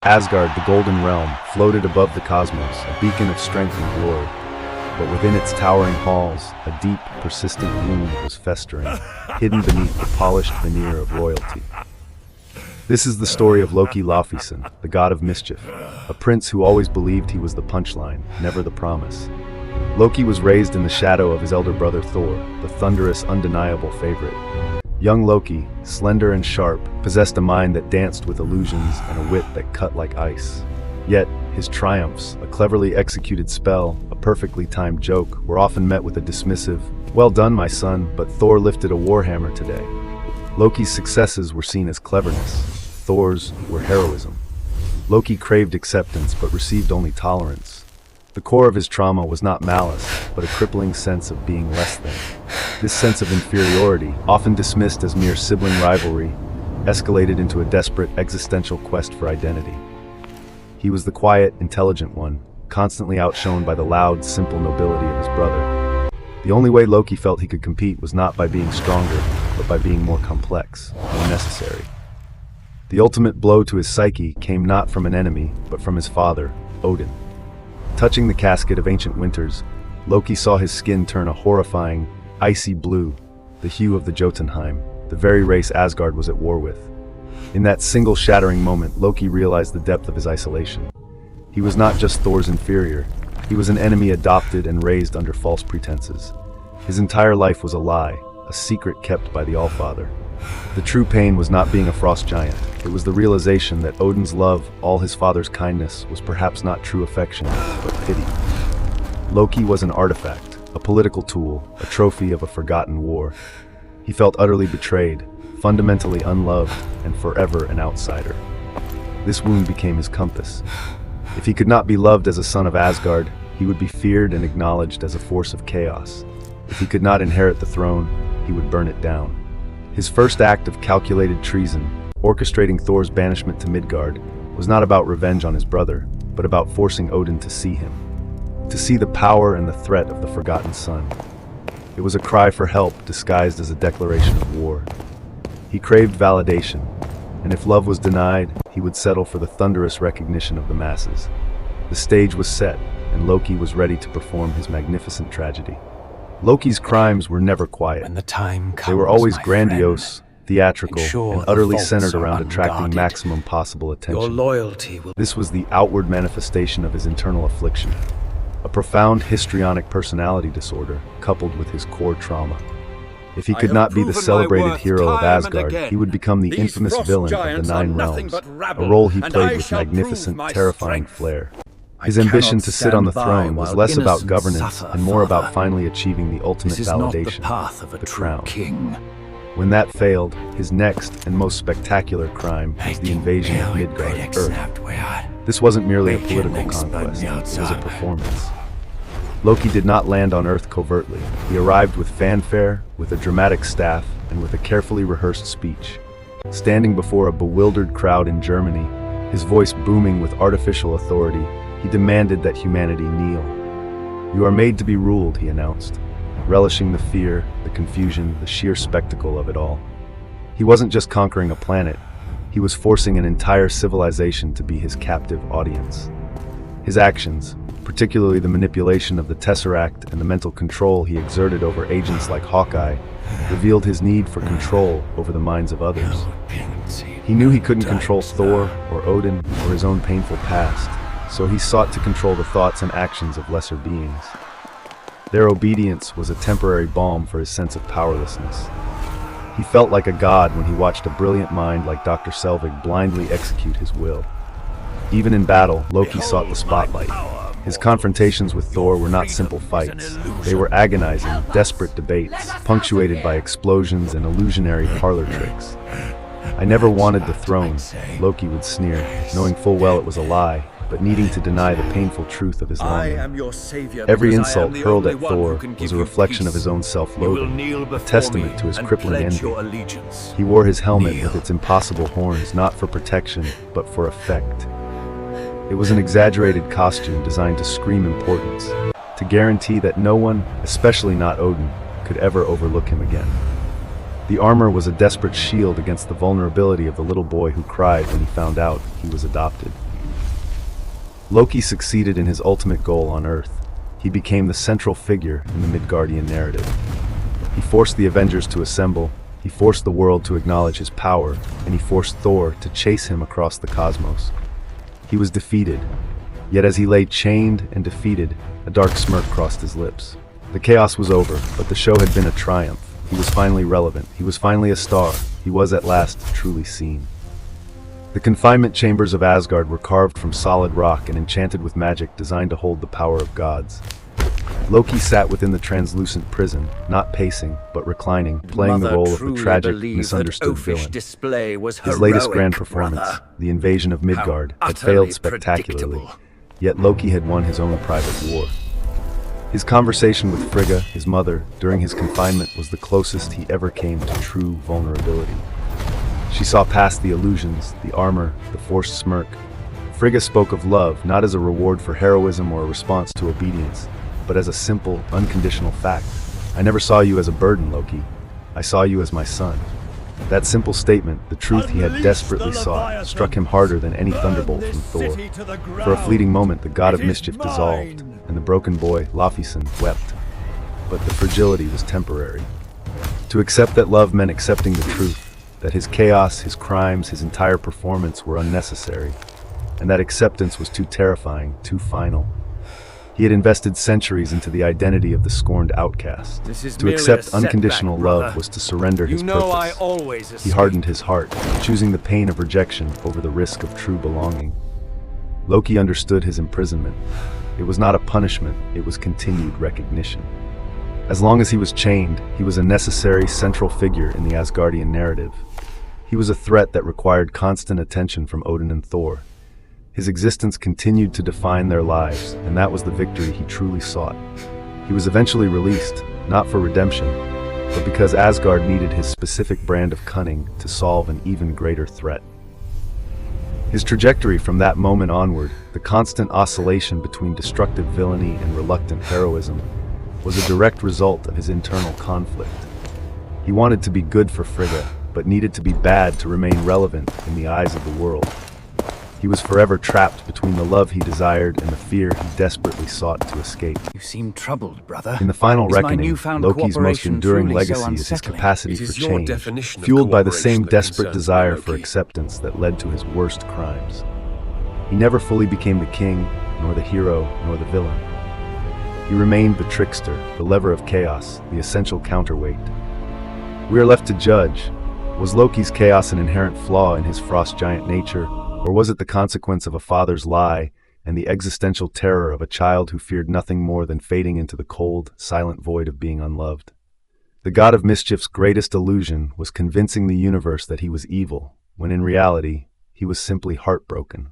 Asgard, the Golden Realm, floated above the cosmos, a beacon of strength and glory. But within its towering halls, a deep, persistent wound was festering, hidden beneath the polished veneer of royalty. This is the story of Loki Laufeyson, the God of Mischief, a prince who always believed he was the punchline, never the promise. Loki was raised in the shadow of his elder brother Thor, the thunderous, undeniable favorite. Young Loki, slender and sharp, possessed a mind that danced with illusions and a wit that cut like ice. Yet, his triumphs, a cleverly executed spell, a perfectly timed joke, were often met with a dismissive, "Well done, my son, but Thor lifted a warhammer today." Loki's successes were seen as cleverness. Thor's were heroism. Loki craved acceptance but received only tolerance. The core of his trauma was not malice, but a crippling sense of being less than. This sense of inferiority, often dismissed as mere sibling rivalry, escalated into a desperate existential quest for identity. He was the quiet, intelligent one, constantly outshone by the loud, simple nobility of his brother. The only way Loki felt he could compete was not by being stronger, but by being more complex, more necessary. The ultimate blow to his psyche came not from an enemy, but from his father, Odin. Touching the casket of ancient winters, Loki saw his skin turn a horrifying, icy blue, the hue of the Jotunheim, the very race Asgard was at war with. In that single shattering moment, Loki realized the depth of his isolation. He was not just Thor's inferior, he was an enemy adopted and raised under false pretenses. His entire life was a lie, a secret kept by the Allfather. The true pain was not being a frost giant, it was the realization that Odin's love, all his father's kindness, was perhaps not true affection, but pity. Loki was an artifact, a political tool, a trophy of a forgotten war. He felt utterly betrayed, fundamentally unloved, and forever an outsider. This wound became his compass. If he could not be loved as a son of Asgard, he would be feared and acknowledged as a force of chaos. If he could not inherit the throne, he would burn it down. His first act of calculated treason, orchestrating Thor's banishment to Midgard, was not about revenge on his brother, but about forcing Odin to see him. To see the power and the threat of the forgotten son. It was a cry for help disguised as a declaration of war. He craved validation, and if love was denied, he would settle for the thunderous recognition of the masses. The stage was set, and Loki was ready to perform his magnificent tragedy. Loki's crimes were never quiet. When the time comes, they were always my grandiose, theatrical, ensure and the utterly vaults centered are around attracting unguarded. maximum possible attention. Your loyalty will... This was the outward manifestation of his internal affliction, a profound histrionic personality disorder coupled with his core trauma. If he could not be the celebrated hero of Asgard, he would become the infamous villain of the Nine Realms, a role he played with magnificent, terrifying flair. His ambition to sit on the throne was less about governance and more about finally achieving the ultimate validation, the crown. When that failed, his next and most spectacular crime was the invasion of Midgard, Earth. This wasn't merely a political conquest, it was a performance. Loki did not land on Earth covertly. He arrived with fanfare, with a dramatic staff, and with a carefully rehearsed speech. Standing before a bewildered crowd in Germany, his voice booming with artificial authority, he demanded that humanity kneel. "You are made to be ruled," he announced, relishing the fear, the confusion, the sheer spectacle of it all. He wasn't just conquering a planet, he was forcing an entire civilization to be his captive audience. His actions, particularly the manipulation of the Tesseract and the mental control he exerted over agents like Hawkeye, revealed his need for control over the minds of others. He knew he couldn't control Thor or Odin or his own painful past, so he sought to control the thoughts and actions of lesser beings. Their obedience was a temporary balm for his sense of powerlessness. He felt like a god when he watched a brilliant mind like Dr. Selvig blindly execute his will. Even in battle, Loki sought the spotlight. His confrontations with Thor were not simple fights. They were agonizing, desperate debates, punctuated by explosions and illusionary parlor tricks. "I never wanted the throne," Loki would sneer, knowing full well it was a lie, but needing to deny the painful truth of his longing. Every insult hurled at Thor was a reflection of his own self-loathing, a testament to his crippling envy. He wore his helmet with its impossible horns not for protection, but for effect. It was an exaggerated costume designed to scream importance, to guarantee that no one, especially not Odin, could ever overlook him again. The armor was a desperate shield against the vulnerability of the little boy who cried when he found out he was adopted. Loki succeeded in his ultimate goal on Earth. He became the central figure in the Midgardian narrative. He forced the Avengers to assemble, he forced the world to acknowledge his power, and he forced Thor to chase him across the cosmos. He was defeated, yet as he lay chained and defeated, a dark smirk crossed his lips. The chaos was over, but the show had been a triumph. He was finally relevant, he was finally a star, he was at last truly seen. The confinement chambers of Asgard were carved from solid rock and enchanted with magic designed to hold the power of gods. Loki sat within the translucent prison, not pacing, but reclining, playing the role of the tragic, misunderstood villain. His latest grand performance, the invasion of Midgard, had failed spectacularly, yet Loki had won his own private war. His conversation with Frigga, his mother, during his confinement was the closest he ever came to true vulnerability. She saw past the illusions, the armor, the forced smirk. Frigga spoke of love not as a reward for heroism or a response to obedience, but as a simple, unconditional fact. I never saw you as a burden, Loki. I saw you as my son. That simple statement, the truth he had desperately sought, struck him harder than any thunderbolt from Thor. For a fleeting moment, the God of Mischief dissolved, and the broken boy, Laufeyson, wept. But the fragility was temporary. To accept that love meant accepting the truth, that his chaos, his crimes, his entire performance were unnecessary, and that acceptance was too terrifying, too final. He had invested centuries into the identity of the scorned outcast. To accept unconditional love was to surrender his purpose. He hardened his heart, choosing the pain of rejection over the risk of true belonging. Loki understood his imprisonment. It was not a punishment, it was continued recognition. As long as he was chained, he was a necessary central figure in the Asgardian narrative. He was a threat that required constant attention from Odin and Thor. His existence continued to define their lives, and that was the victory he truly sought. He was eventually released, not for redemption, but because Asgard needed his specific brand of cunning to solve an even greater threat. His trajectory from that moment onward, the constant oscillation between destructive villainy and reluctant heroism, was a direct result of his internal conflict. He wanted to be good for Frigga, but needed to be bad to remain relevant in the eyes of the world. He was forever trapped between the love he desired and the fear he desperately sought to escape. You seem troubled, brother. In the final reckoning, Loki's most enduring legacy is his capacity for change, fueled by the same desperate desire for acceptance that led to his worst crimes. He never fully became the king, nor the hero, nor the villain. He remained the trickster, the lever of chaos, the essential counterweight. We are left to judge. Was Loki's chaos an inherent flaw in his frost giant nature, or was it the consequence of a father's lie and the existential terror of a child who feared nothing more than fading into the cold, silent void of being unloved? The God of Mischief's greatest illusion was convincing the universe that he was evil, when in reality, he was simply heartbroken.